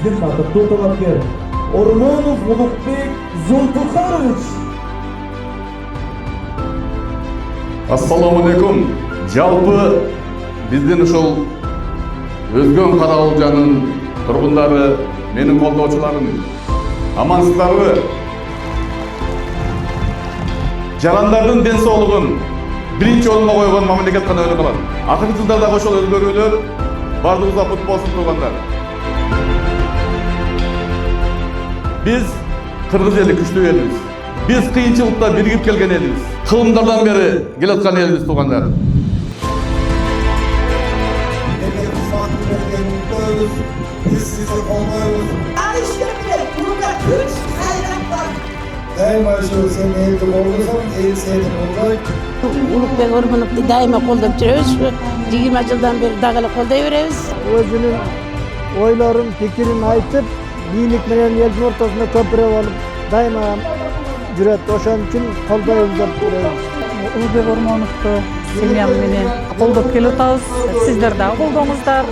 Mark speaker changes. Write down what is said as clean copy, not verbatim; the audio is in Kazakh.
Speaker 1: биздин татыктуу талапкер Ормонов Улукбек Зултухарович.
Speaker 2: Ассаламу алейкум. Жалпы биздин ушул Өзгөн Караколжанын тургундары, менин колдоочуларым, амансыздарбы? Жарандардын ден соолугун биринчи орунга койгон мамлекет гана өлө калат. Акыркы жылдарда ошол өзгөрүүлөр бардыгыбызга пут болсун туугандар. Биз кыргыз эли күчтүү элбиз. Биз кыйынчылыкта биригип келген элбиз. Кылымдардан бери келаткан элбиз туугандар.
Speaker 3: Biz sizi olmayız.
Speaker 4: Alıştırmayın. Burada güç, hayrat var.
Speaker 3: Daima şu sen eğitim olursan eğitim senin olacak.
Speaker 5: Ulukbek Ormanov'u daima qo'llab turamiz. 20 yildan beri dag'al qo'llayveramiz.
Speaker 6: O'zining o'ylarini, fikrini aytib, biylik bilan elning o'rtasida ko'pirib olib, daima yuradi. O'shaning uchun qo'llaymiz deb turamiz.
Speaker 7: Ulukbek Ormanov'u semyam meni qo'llab kelib o'tamiz. Sizlar da qo'ldoңuzдар.